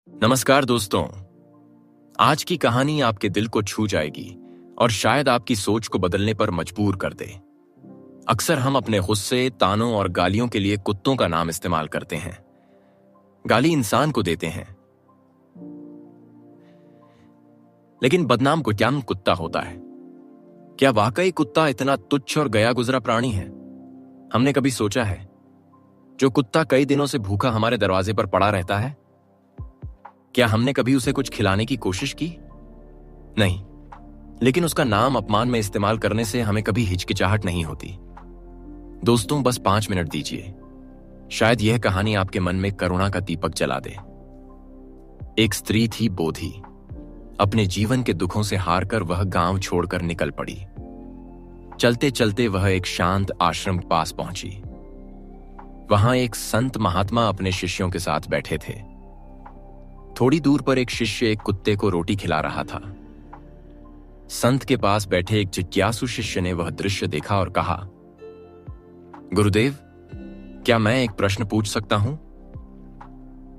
नमस्कार दोस्तों। आज की कहानी आपके दिल को छू जाएगी और शायद आपकी सोच को बदलने पर मजबूर कर दे। अक्सर हम अपने गुस्से, तानों और गालियों के लिए कुत्तों का नाम इस्तेमाल करते हैं। गाली इंसान को देते हैं, लेकिन बदनाम को क्या कुत्ता होता है? क्या वाकई कुत्ता इतना तुच्छ और गया गुजरा प्राणी है? हमने कभी सोचा है, जो कुत्ता कई दिनों से भूखा हमारे दरवाजे पर पड़ा रहता है, क्या हमने कभी उसे कुछ खिलाने की कोशिश की? नहीं, लेकिन उसका नाम अपमान में इस्तेमाल करने से हमें कभी हिचकिचाहट नहीं होती। दोस्तों, बस 5 मिनट दीजिए, शायद यह कहानी आपके मन में करुणा का दीपक जला दे। एक स्त्री थी, बोधी। अपने जीवन के दुखों से हार कर वह गांव छोड़कर निकल पड़ी। चलते चलते वह एक शांत आश्रम के पास पहुंची। वहां एक संत महात्मा अपने शिष्यों के साथ बैठे थे। थोड़ी दूर पर एक शिष्य एक कुत्ते को रोटी खिला रहा था। संत के पास बैठे एक जिज्ञासु शिष्य ने वह दृश्य देखा और कहा, गुरुदेव, क्या मैं एक प्रश्न पूछ सकता हूं?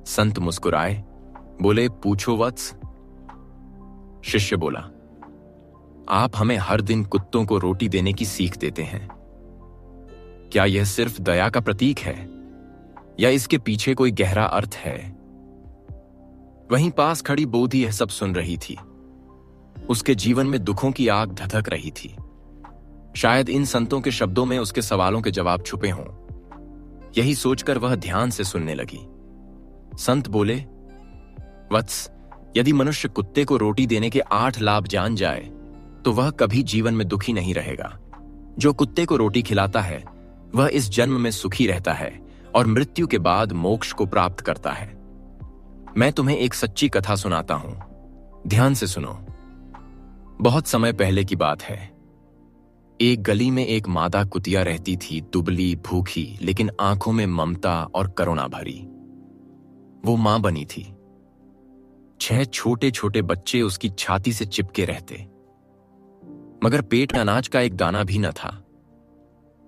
संत मुस्कुराए, बोले, पूछो वत्स। शिष्य बोला, आप हमें हर दिन कुत्तों को रोटी देने की सीख देते हैं। क्या यह सिर्फ दया का प्रतीक है या इसके पीछे कोई गहरा अर्थ है? वहीं पास खड़ी बोधी यह सब सुन रही थी। उसके जीवन में दुखों की आग धधक रही थी। शायद इन संतों के शब्दों में उसके सवालों के जवाब छुपे हों। यही सोचकर वह ध्यान से सुनने लगी। संत बोले, वत्स, यदि मनुष्य कुत्ते को रोटी देने के 8 लाभ जान जाए तो वह कभी जीवन में दुखी नहीं रहेगा। जो कुत्ते को रोटी खिलाता है वह इस जन्म में सुखी रहता है और मृत्यु के बाद मोक्ष को प्राप्त करता है। मैं तुम्हें एक सच्ची कथा सुनाता हूं, ध्यान से सुनो। बहुत समय पहले की बात है। एक गली में एक मादा कुतिया रहती थी, दुबली, भूखी, लेकिन आंखों में ममता और करुणा भरी। वो मां बनी थी। 6 छोटे छोटे बच्चे उसकी छाती से चिपके रहते, मगर पेट में अनाज का एक दाना भी न था।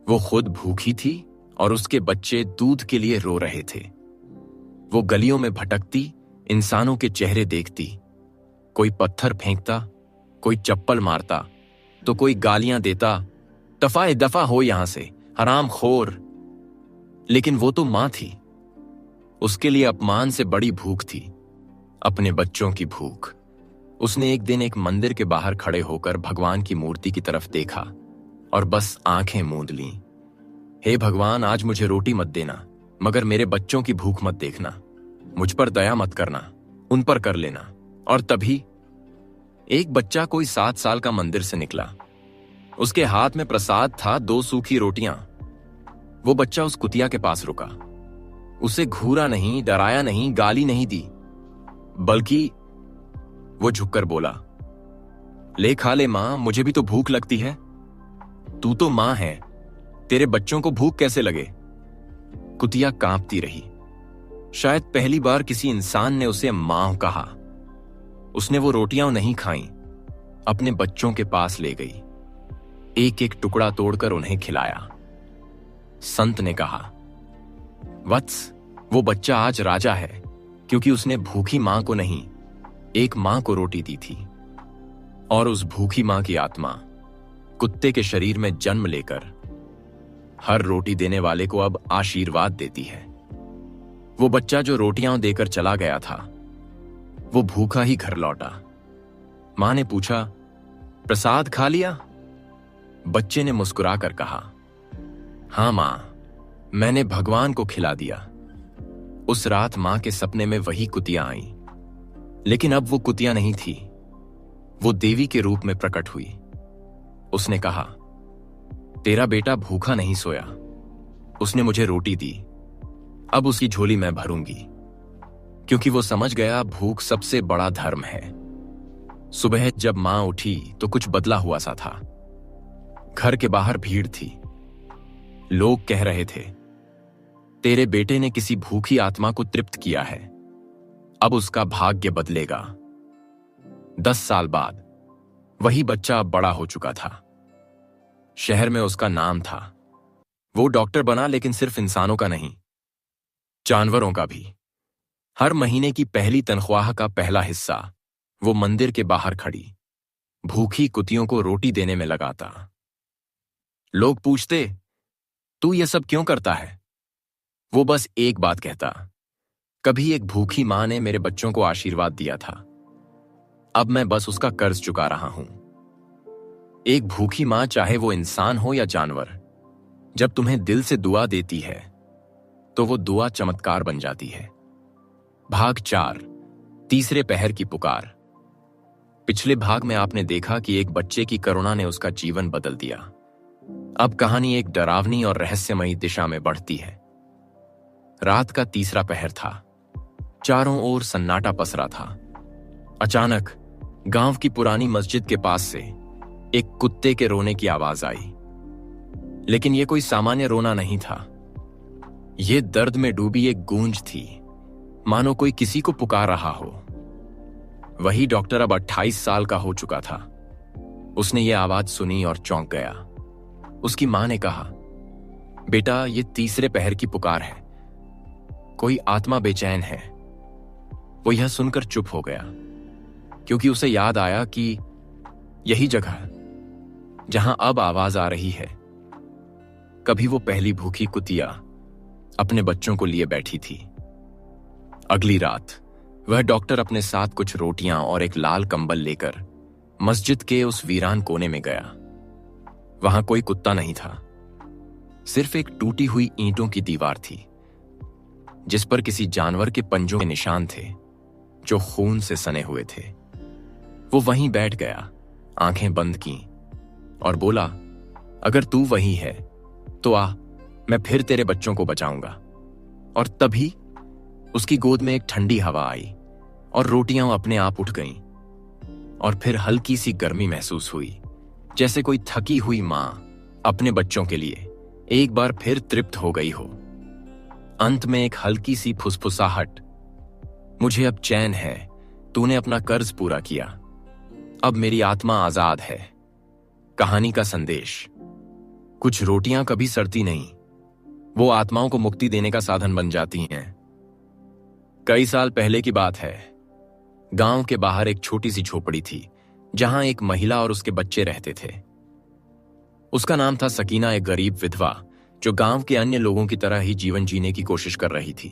वो खुद भूखी थी और उसके बच्चे दूध के लिए रो रहे थे। वो गलियों में भटकती, इंसानों के चेहरे देखती। कोई पत्थर फेंकता, कोई चप्पल मारता, तो कोई गालियां देता, दफा हो यहां से, हरामखोर। लेकिन वो तो मां थी। उसके लिए अपमान से बड़ी भूख थी, अपने बच्चों की भूख। उसने एक दिन एक मंदिर के बाहर खड़े होकर भगवान की मूर्ति की तरफ देखा और बस आंखें मूंद लीं। हे भगवान, आज मुझे रोटी मत देना, मगर मेरे बच्चों की भूख मत देखना। मुझ पर दया मत करना, उन पर कर लेना। और तभी एक बच्चा कोई 7 साल का मंदिर से निकला। उसके हाथ में प्रसाद था, 2 सूखी रोटियां। वो बच्चा उस कुतिया के पास रुका। उसे घूरा नहीं, डराया नहीं, गाली नहीं दी, बल्कि वो झुककर बोला, ले खा ले मां, मुझे भी तो भूख लगती है। तू तो मां है, तेरे बच्चों को भूख कैसे लगे? कुतिया कांपती रही। शायद पहली बार किसी इंसान ने उसे मां कहा। उसने वो रोटियां नहीं खाई, अपने बच्चों के पास ले गई, एक एक टुकड़ा तोड़कर उन्हें खिलाया। संत ने कहा, वत्स, वो बच्चा आज राजा है क्योंकि उसने भूखी मां को नहीं, एक मां को रोटी दी थी। और उस भूखी मां की आत्मा कुत्ते के शरीर में जन्म लेकर हर रोटी देने वाले को अब आशीर्वाद देती है। वो बच्चा जो रोटियां देकर चला गया था, वो भूखा ही घर लौटा। मां ने पूछा, प्रसाद खा लिया? बच्चे ने मुस्कुराकर कहा, हां मां, मैंने भगवान को खिला दिया। उस रात मां के सपने में वही कुतिया आई, लेकिन अब वो कुतिया नहीं थी, वो देवी के रूप में प्रकट हुई। उसने कहा, तेरा बेटा भूखा नहीं सोया, उसने मुझे रोटी दी, अब उसकी झोली मैं भरूंगी। क्योंकि वो समझ गया भूख सबसे बड़ा धर्म है। सुबह जब मां उठी तो कुछ बदला हुआ सा था। घर के बाहर भीड़ थी। लोग कह रहे थे, तेरे बेटे ने किसी भूखी आत्मा को तृप्त किया है, अब उसका भाग्य बदलेगा। 10 साल बाद वही बच्चा अब बड़ा हो चुका था। शहर में उसका नाम था। वो डॉक्टर बना, लेकिन सिर्फ इंसानों का नहीं, जानवरों का भी। हर महीने की पहली तनख्वाह का पहला हिस्सा वो मंदिर के बाहर खड़ी भूखी कुतियों को रोटी देने में लगाता। लोग पूछते, तू ये सब क्यों करता है? वो बस एक बात कहता, कभी एक भूखी मां ने मेरे बच्चों को आशीर्वाद दिया था, अब मैं बस उसका कर्ज चुका रहा हूं। एक भूखी मां, चाहे वो इंसान हो या जानवर, जब तुम्हें दिल से दुआ देती है तो वो दुआ चमत्कार बन जाती है। भाग 4, तीसरे पहर की पुकार। पिछले भाग में आपने देखा कि एक बच्चे की करुणा ने उसका जीवन बदल दिया। अब कहानी एक डरावनी और रहस्यमयी दिशा में बढ़ती है। रात का तीसरा पहर था। चारों ओर सन्नाटा पसरा था। अचानक गांव की पुरानी मस्जिद के पास से एक कुत्ते के रोने की आवाज आई। लेकिन यह कोई सामान्य रोना नहीं था। यह दर्द में डूबी एक गूंज थी, मानो कोई किसी को पुकार रहा हो। वही डॉक्टर अब 28 साल का हो चुका था। उसने ये आवाज सुनी और चौंक गया। उसकी मां ने कहा, बेटा, ये तीसरे पहर की पुकार है, कोई आत्मा बेचैन है। वो यह सुनकर चुप हो गया, क्योंकि उसे याद आया कि यही जगह जहां अब आवाज आ रही है, कभी वो पहली भूखी कुतिया अपने बच्चों को लिए बैठी थी। अगली रात वह डॉक्टर अपने साथ कुछ रोटियां और एक लाल कंबल लेकर मस्जिद के उस वीरान कोने में गया। वहां कोई कुत्ता नहीं था, सिर्फ एक टूटी हुई ईंटों की दीवार थी, जिस पर किसी जानवर के पंजों के निशान थे जो खून से सने हुए थे। वो वहीं बैठ गया, आंखें बंद की और बोला, अगर तू वही है तो आ, मैं फिर तेरे बच्चों को बचाऊंगा। और तभी उसकी गोद में एक ठंडी हवा आई और रोटियां अपने आप उठ गईं। और फिर हल्की सी गर्मी महसूस हुई, जैसे कोई थकी हुई मां अपने बच्चों के लिए एक बार फिर तृप्त हो गई हो। अंत में एक हल्की सी फुसफुसाहट, मुझे अब चैन है, तूने अपना कर्ज पूरा किया, अब मेरी आत्मा आजाद है। कहानी का संदेश, कुछ रोटियां कभी सड़ती नहीं, वो आत्माओं को मुक्ति देने का साधन बन जाती हैं। कई साल पहले की बात है। गांव के बाहर एक छोटी सी झोपड़ी थी, जहां एक महिला और उसके बच्चे रहते थे। उसका नाम था सकीना, एक गरीब विधवा जो गांव के अन्य लोगों की तरह ही जीवन जीने की कोशिश कर रही थी।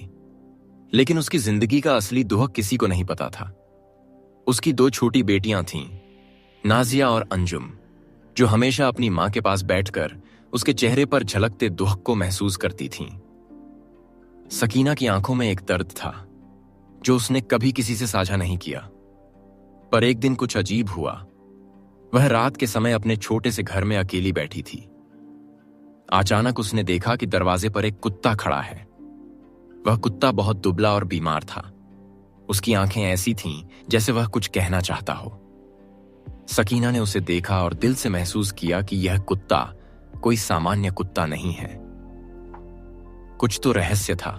लेकिन उसकी जिंदगी का असली दुख किसी को नहीं पता था। उसकी 2 छोटी बेटियां थीं, नाजिया और अंजुम, जो हमेशा अपनी मां के पास बैठकर उसके चेहरे पर झलकते दुख को महसूस करती थीं। सकीना की आंखों में एक दर्द था जो उसने कभी किसी से साझा नहीं किया। पर एक दिन कुछ अजीब हुआ। वह रात के समय अपने छोटे से घर में अकेली बैठी थी। अचानक उसने देखा कि दरवाजे पर एक कुत्ता खड़ा है। वह कुत्ता बहुत दुबला और बीमार था। उसकी आंखें ऐसी थीं जैसे वह कुछ कहना चाहता हो। सकीना ने उसे देखा और दिल से महसूस किया कि यह कुत्ता कोई सामान्य कुत्ता नहीं है। कुछ तो रहस्य था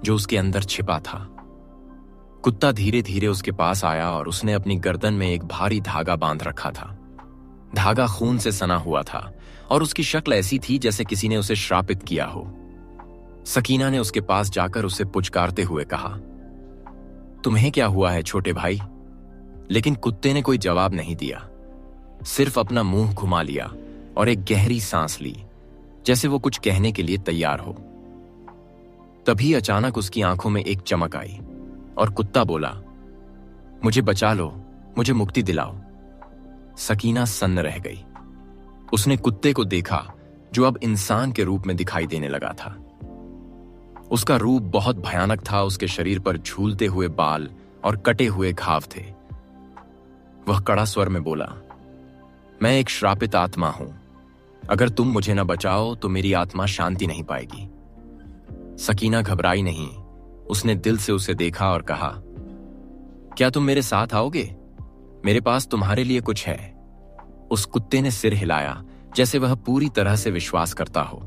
जो उसके अंदर छिपा था। कुत्ता धीरे धीरे उसके पास आया और उसने अपनी गर्दन में एक भारी धागा बांध रखा था। धागा खून से सना हुआ था और उसकी शक्ल ऐसी थी जैसे किसी ने उसे श्रापित किया हो। सकीना ने उसके पास जाकर उसे पुचकारते हुए कहा, तुम्हें क्या हुआ है छोटे भाई? लेकिन कुत्ते ने कोई जवाब नहीं दिया, सिर्फ अपना मुंह घुमा लिया और एक गहरी सांस ली, जैसे वो कुछ कहने के लिए तैयार हो। तभी अचानक उसकी आंखों में एक चमक आई और कुत्ता बोला, मुझे बचा लो, मुझे मुक्ति दिलाओ। सकीना सन्न रह गई। उसने कुत्ते को देखा जो अब इंसान के रूप में दिखाई देने लगा था। उसका रूप बहुत भयानक था। उसके शरीर पर झूलते हुए बाल और कटे हुए घाव थे। वह कड़ा स्वर में बोला, मैं एक श्रापित आत्मा हूं, अगर तुम मुझे न बचाओ तो मेरी आत्मा शांति नहीं पाएगी। सकीना घबराई नहीं। उसने दिल से उसे देखा और कहा, क्या तुम मेरे साथ आओगे? मेरे पास तुम्हारे लिए कुछ है। उस कुत्ते ने सिर हिलाया जैसे वह पूरी तरह से विश्वास करता हो।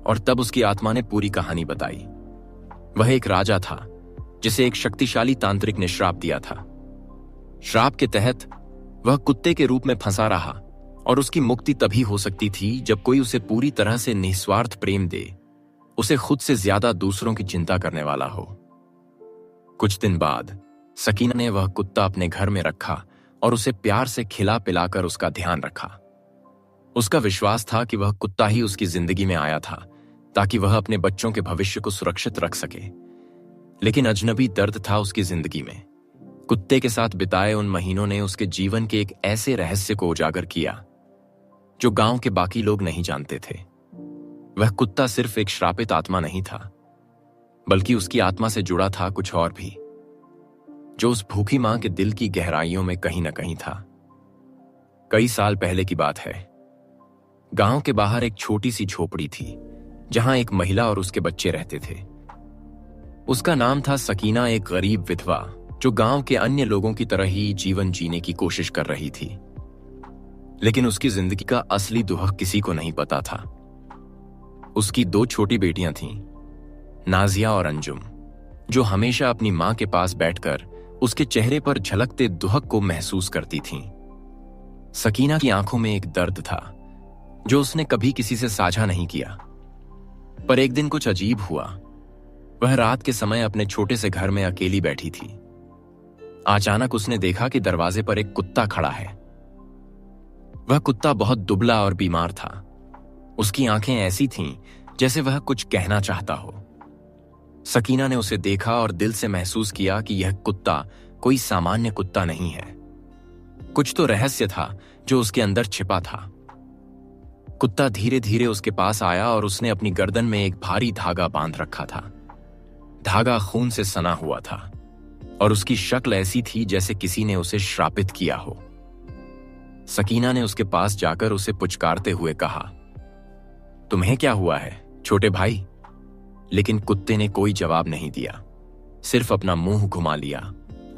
और तब उसकी आत्मा ने पूरी कहानी बताई। वह एक राजा था जिसे एक शक्तिशाली तांत्रिक ने श्राप दिया था। श्राप के तहत वह कुत्ते के रूप में फंसा रहा और उसकी मुक्ति तभी हो सकती थी जब कोई उसे पूरी तरह से निस्वार्थ प्रेम दे, उसे खुद से ज्यादा दूसरों की चिंता करने वाला हो। कुछ दिन बाद सकीना ने वह कुत्ता अपने घर में रखा और उसे प्यार से खिला पिलाकर उसका ध्यान रखा। उसका विश्वास था कि वह कुत्ता ही उसकी जिंदगी में आया था ताकि वह अपने बच्चों के भविष्य को सुरक्षित रख सके। लेकिन अजनबी दर्द था उसकी जिंदगी में। कुत्ते के साथ बिताए उन महीनों ने उसके जीवन के एक ऐसे रहस्य को उजागर किया जो गांव के बाकी लोग नहीं जानते थे। वह कुत्ता सिर्फ एक श्रापित आत्मा नहीं था, बल्कि उसकी आत्मा से जुड़ा था कुछ और भी, जो उस भूखी मां के दिल की गहराइयों में कहीं न कहीं था। कई साल पहले की बात है। गांव के बाहर एक छोटी सी झोपड़ी थी जहां एक महिला और उसके बच्चे रहते थे। उसका नाम था सकीना, एक गरीब विधवा जो गांव के अन्य लोगों की तरह ही जीवन जीने की कोशिश कर रही थी। लेकिन उसकी जिंदगी का असली दुख किसी को नहीं पता था। उसकी 2 छोटी बेटियां थीं, नाजिया और अंजुम, जो हमेशा अपनी मां के पास बैठकर उसके चेहरे पर झलकते दुख को महसूस करती थीं। सकीना की आंखों में एक दर्द था जो उसने कभी किसी से साझा नहीं किया। पर एक दिन कुछ अजीब हुआ। वह रात के समय अपने छोटे से घर में अकेली बैठी थी। अचानक उसने देखा कि दरवाजे पर एक कुत्ता खड़ा है। वह कुत्ता बहुत दुबला और बीमार था। उसकी आंखें ऐसी थीं जैसे वह कुछ कहना चाहता हो। सकीना ने उसे देखा और दिल से महसूस किया कि यह कुत्ता कोई सामान्य कुत्ता नहीं है। कुछ तो रहस्य था जो उसके अंदर छिपा था। कुत्ता धीरे धीरे उसके पास आया और उसने अपनी गर्दन में एक भारी धागा बांध रखा था। धागा खून से सना हुआ था और उसकी शक्ल ऐसी थी जैसे किसी ने उसे श्रापित किया हो। सकीना ने उसके पास जाकर उसे पुचकारते हुए कहा, तुम्हें क्या हुआ है छोटे भाई? लेकिन कुत्ते ने कोई जवाब नहीं दिया, सिर्फ अपना मुंह घुमा लिया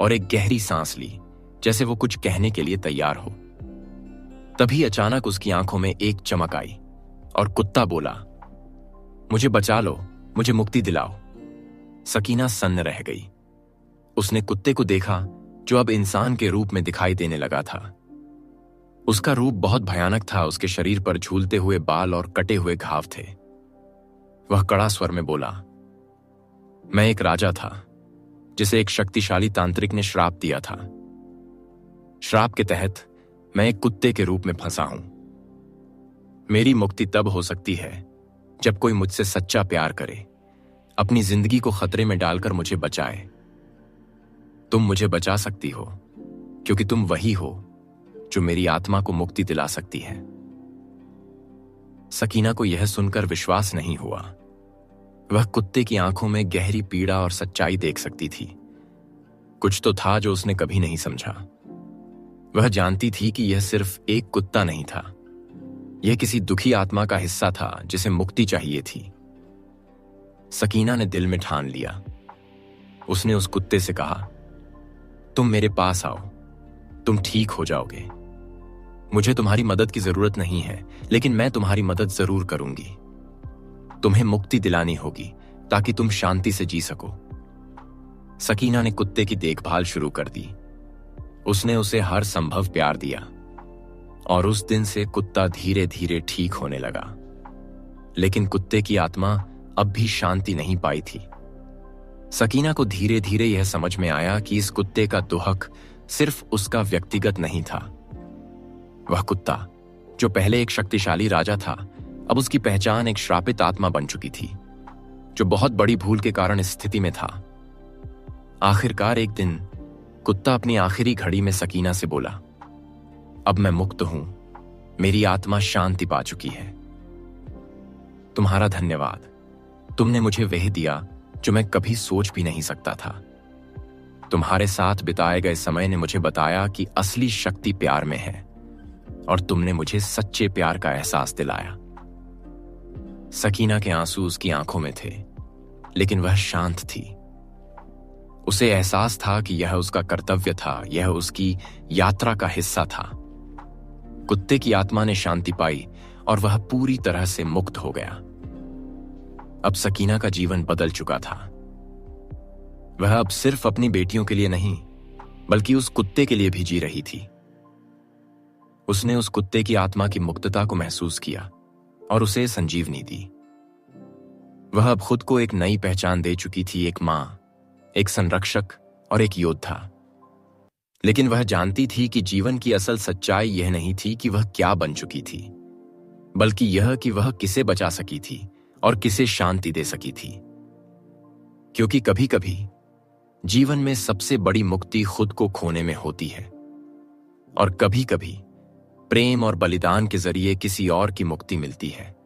और एक गहरी सांस ली जैसे वो कुछ कहने के लिए तैयार हो। तभी अचानक उसकी आंखों में एक चमक आई और कुत्ता बोला, मुझे बचा लो, मुझे मुक्ति दिलाओ। सकीना सन्न रह गई। उसने कुत्ते को देखा जो अब इंसान के रूप में दिखाई देने लगा था। उसका रूप बहुत भयानक था। उसके शरीर पर झूलते हुए बाल और कटे हुए घाव थे। वह कड़ा स्वर में बोला, मैं एक राजा था जिसे एक शक्तिशाली तांत्रिक ने श्राप दिया था। श्राप के तहत मैं एक कुत्ते के रूप में फंसा हूं। मेरी मुक्ति तब हो सकती है जब कोई मुझसे सच्चा प्यार करे, अपनी जिंदगी को खतरे में डालकर मुझे बचाए। तुम मुझे बचा सकती हो क्योंकि तुम वही हो जो मेरी आत्मा को मुक्ति दिला सकती है। सकीना को यह सुनकर विश्वास नहीं हुआ। वह कुत्ते की आंखों में गहरी पीड़ा और सच्चाई देख सकती थी। कुछ तो था जो उसने कभी नहीं समझा। वह जानती थी कि यह सिर्फ एक कुत्ता नहीं था, यह किसी दुखी आत्मा का हिस्सा था जिसे मुक्ति चाहिए थी। सकीना ने दिल में ठान लिया। उसने उस कुत्ते से कहा, तुम मेरे पास आओ, तुम ठीक हो जाओगे। मुझे तुम्हारी मदद की जरूरत नहीं है, लेकिन मैं तुम्हारी मदद जरूर करूंगी। तुम्हें मुक्ति दिलानी होगी ताकि तुम शांति से जी सको। सकीना ने कुत्ते की देखभाल शुरू कर दी। उसने उसे हर संभव प्यार दिया और उस दिन से कुत्ता धीरे धीरे ठीक होने लगा। लेकिन कुत्ते की आत्मा अब भी शांति नहीं पाई थी। सकीना को धीरे धीरे यह समझ में आया कि इस कुत्ते का दुहक सिर्फ उसका व्यक्तिगत नहीं था। वह कुत्ता जो पहले एक शक्तिशाली राजा था, अब उसकी पहचान एक श्रापित आत्मा बन चुकी थी जो बहुत बड़ी भूल के कारण इस स्थिति में था। आखिरकार एक दिन कुत्ता अपनी आखिरी घड़ी में सकीना से बोला, अब मैं मुक्त हूं, मेरी आत्मा शांति पा चुकी है। तुम्हारा धन्यवाद, तुमने मुझे वह दिया जो मैं कभी सोच भी नहीं सकता था। तुम्हारे साथ बिताए गए समय ने मुझे बताया कि असली शक्ति प्यार में है और तुमने मुझे सच्चे प्यार का एहसास दिलाया। सकीना के आंसू उसकी आंखों में थे, लेकिन वह शांत थी। उसे एहसास था कि यह उसका कर्तव्य था, यह उसकी यात्रा का हिस्सा था। कुत्ते की आत्मा ने शांति पाई और वह पूरी तरह से मुक्त हो गया। अब सकीना का जीवन बदल चुका था। वह अब सिर्फ अपनी बेटियों के लिए नहीं, बल्कि उस कुत्ते के लिए भी जी रही थी। उसने उस कुत्ते की आत्मा की मुक्तता को महसूस किया और उसे संजीवनी दी। वह अब खुद को एक नई पहचान दे चुकी थी, एक मां एक संरक्षक और एक योद्धा। लेकिन वह जानती थी कि जीवन की असल सच्चाई यह नहीं थी कि वह क्या बन चुकी थी, बल्कि यह कि वह किसे बचा सकी थी और किसे शांति दे सकी थी। क्योंकि कभी कभी जीवन में सबसे बड़ी मुक्ति खुद को खोने में होती है, और कभी कभी प्रेम और बलिदान के जरिए किसी और की मुक्ति मिलती है।